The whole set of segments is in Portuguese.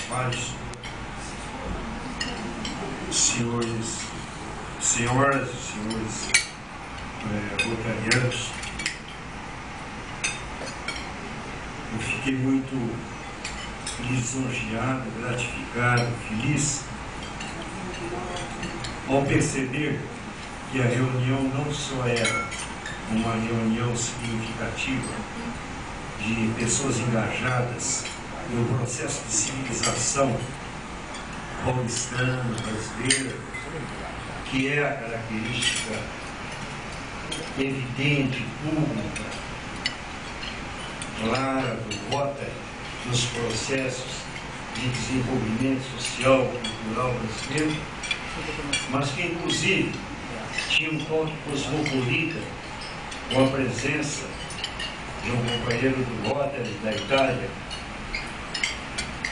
vários senhoras e senhores rotarianos. Eu fiquei muito lisonjeado, gratificado, feliz ao perceber que a reunião não só era uma reunião significativa de pessoas engajadas no processo de civilização paulistana, brasileira, que é a característica evidente, pública, clara do Rotary nos processos de desenvolvimento social e cultural brasileiro, mas que inclusive tinha um toque cosmopolita com a presença de um companheiro do Rotary da Itália,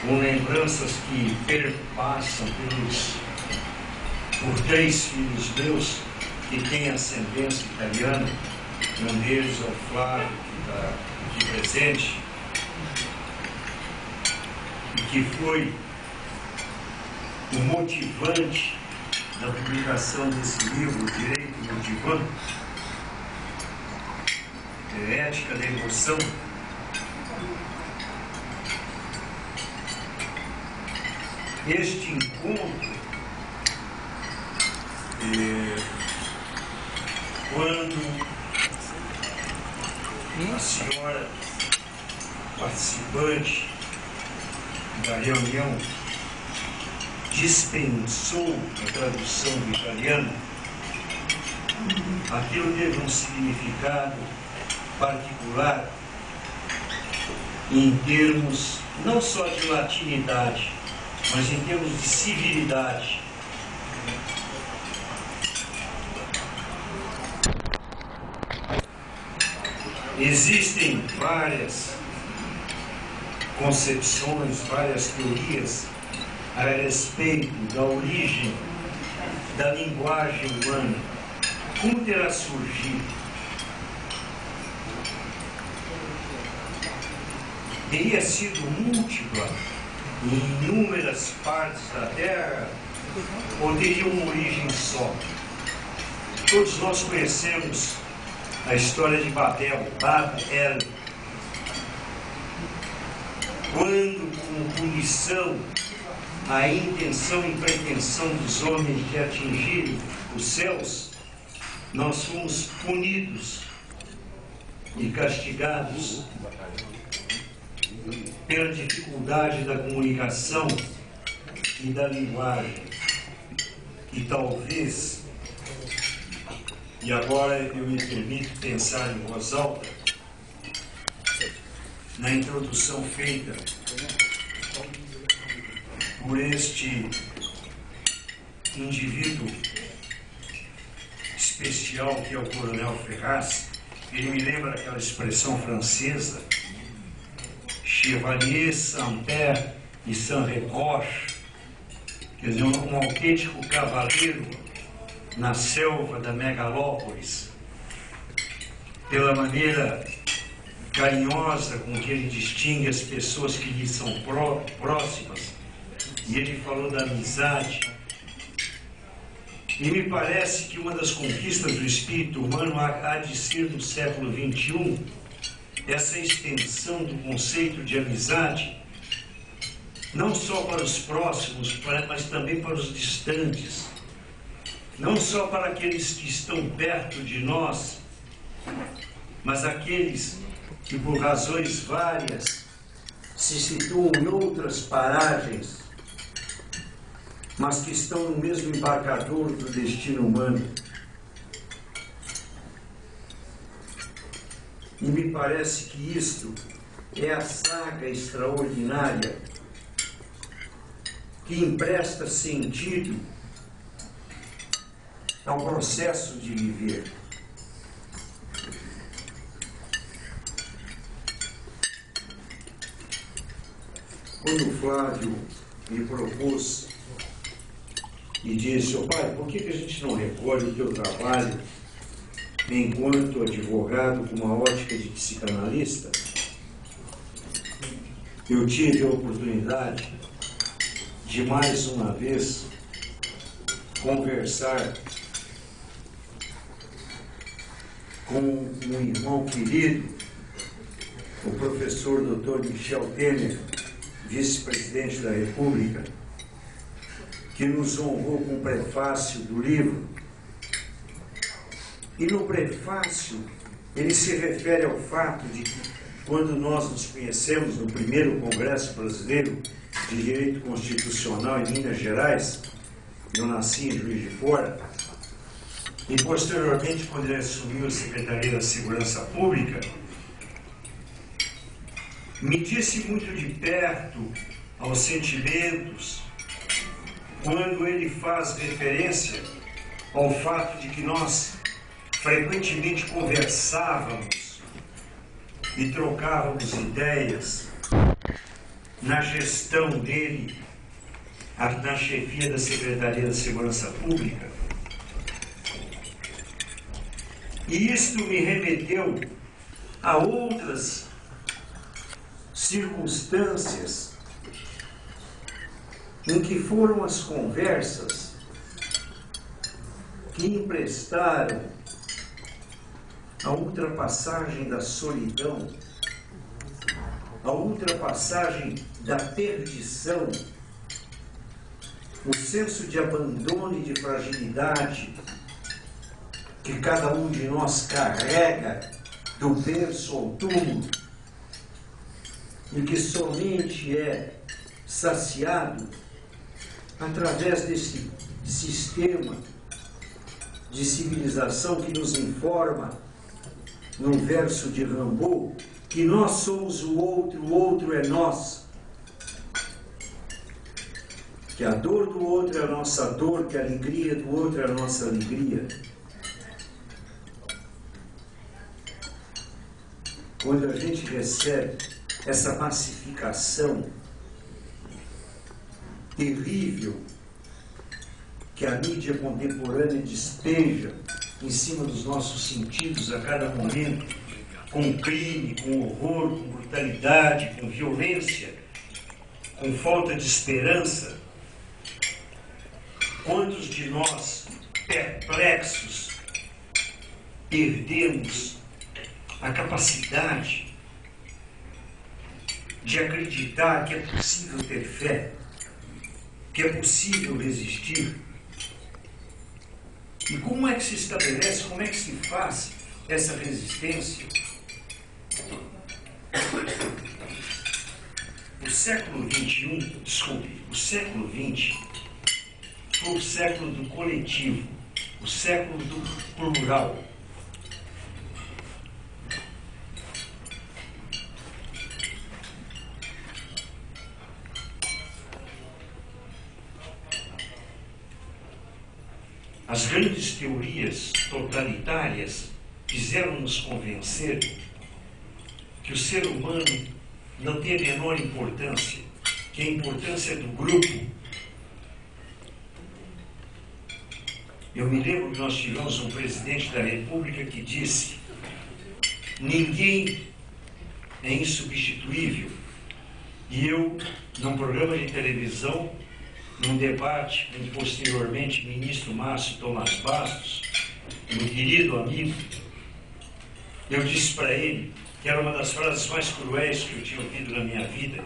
com lembranças que perpassam por 3 filhos meus que têm ascendência italiana. Um deles é o Flávio, que está aqui presente, e que foi o motivante da publicação desse livro, Direito Motivando, Ética da Emoção. Este encontro, quando a senhora participante da reunião dispensou a tradução do italiano, aquilo teve um significado particular em termos não só de latinidade, mas em termos de civilidade. Existem várias concepções, várias teorias a respeito da origem da linguagem humana. Como terá surgido? Teria sido múltipla em inúmeras partes da Terra ou teria uma origem só? Todos nós conhecemos a história de Babel, Babel, quando, como punição à intenção e pretensão dos homens de atingirem os céus, nós fomos punidos e castigados pela dificuldade da comunicação e da linguagem, e talvez, e agora eu me permito pensar em voz alta, na introdução feita por este indivíduo especial que é o Coronel Ferraz. Ele me lembra aquela expressão francesa, Chevalier Saint-Père e Saint-Reproche, quer dizer, um autêntico cavaleiro na selva da megalópolis, pela maneira carinhosa com que ele distingue as pessoas que lhe são próximas, e ele falou da amizade. E me parece que uma das conquistas do espírito humano há de ser no século XXI essa extensão do conceito de amizade, não só para os próximos, mas também para os distantes, não só para aqueles que estão perto de nós, mas aqueles que por razões várias se situam em outras paragens, mas que estão no mesmo embarcador do destino humano. E me parece que isto é a saga extraordinária que empresta sentido ao processo de viver. Quando o Flávio me propôs e disse: "Ô pai, por que a gente não recolhe o teu trabalho enquanto advogado com uma ótica de psicanalista?", eu tive a oportunidade de mais uma vez conversar com um irmão querido, o professor Dr. Michel Temer, vice-presidente da República, que nos honrou com o prefácio do livro. E no prefácio, ele se refere ao fato de que, quando nós nos conhecemos no primeiro Congresso Brasileiro de Direito Constitucional em Minas Gerais, eu nasci em Juiz de Fora, e posteriormente, quando ele assumiu a Secretaria da Segurança Pública, me disse muito de perto aos sentimentos quando ele faz referência ao fato de que nós frequentemente conversávamos e trocávamos ideias na gestão dele, na chefia da Secretaria da Segurança Pública. E isto me remeteu a outras circunstâncias em que foram as conversas que emprestaram a ultrapassagem da solidão, a ultrapassagem da perdição, o senso de abandono e de fragilidade que cada um de nós carrega do berço ao túmulo e que somente é saciado através desse sistema de civilização que nos informa, no verso de Rimbaud, que nós somos o outro é nós. Que a dor do outro é a nossa dor, que a alegria do outro é a nossa alegria. Quando a gente recebe essa massificação terrível que a mídia contemporânea despeja em cima dos nossos sentidos a cada momento, com crime, com horror, com brutalidade, com violência, com falta de esperança, quantos de nós, perplexos, perdemos a capacidade de acreditar que é possível ter fé, que é possível resistir? E como é que se estabelece, como é que se faz essa resistência? O século XX foi o século do coletivo, o século do plural. As grandes teorias totalitárias fizeram-nos convencer que o ser humano não tem a menor importância, que a importância é do grupo. Eu me lembro que nós tivemos um presidente da República que disse: ninguém é insubstituível. E eu, num programa de televisão, num debate com posteriormente o ministro Márcio Tomás Bastos, meu querido amigo, eu disse para ele que era uma das frases mais cruéis que eu tinha ouvido na minha vida.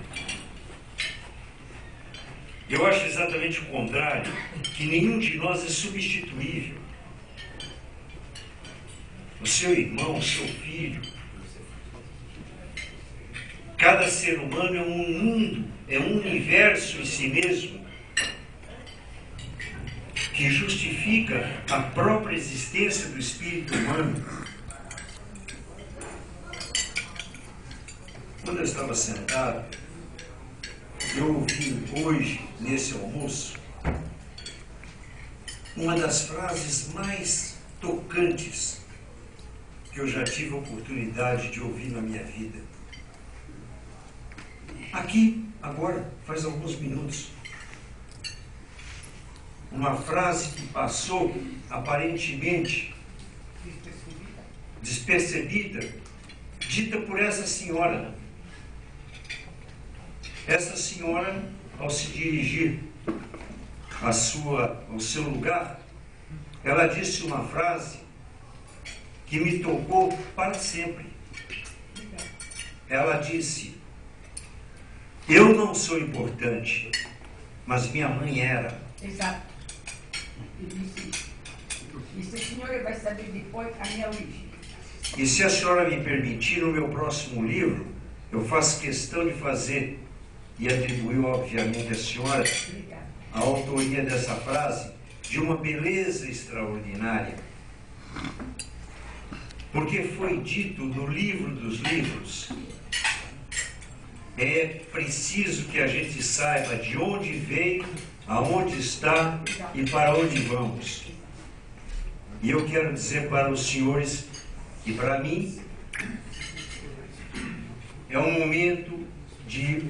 Eu acho exatamente o contrário, que nenhum de nós é substituível. O seu irmão, o seu filho, cada ser humano é um mundo, é um universo em si mesmo, que justifica a própria existência do espírito humano. Quando eu estava sentado, eu ouvi hoje, nesse almoço, uma das frases mais tocantes que eu já tive a oportunidade de ouvir na minha vida. Aqui, agora, faz alguns minutos. Uma frase que passou, aparentemente, despercebida, dita por essa senhora. Essa senhora ao se dirigir ao seu lugar, ela disse uma frase que me tocou para sempre. Ela disse: eu não sou importante, mas minha mãe era. Exato. E se a senhora vai saber depois a minha origem. E se a senhora me permitir, no meu próximo livro, eu faço questão de fazer e atribuir, obviamente, à senhora a autoria dessa frase, de uma beleza extraordinária. Porque foi dito no livro dos livros: é preciso que a gente saiba de onde veio, aonde está e para onde vamos. E eu quero dizer para os senhores e para mim, é um momento de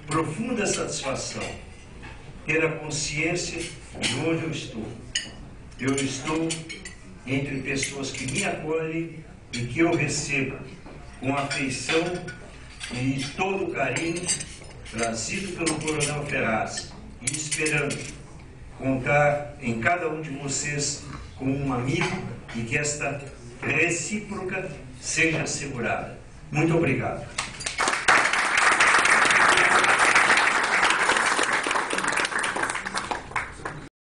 profunda satisfação ter a consciência de onde eu estou. Eu estou entre pessoas que me acolhem e que eu recebo com afeição e todo o carinho trazido pelo Coronel Ferraz, e esperando contar em cada um de vocês como um amigo e que esta recíproca seja assegurada. Muito obrigado.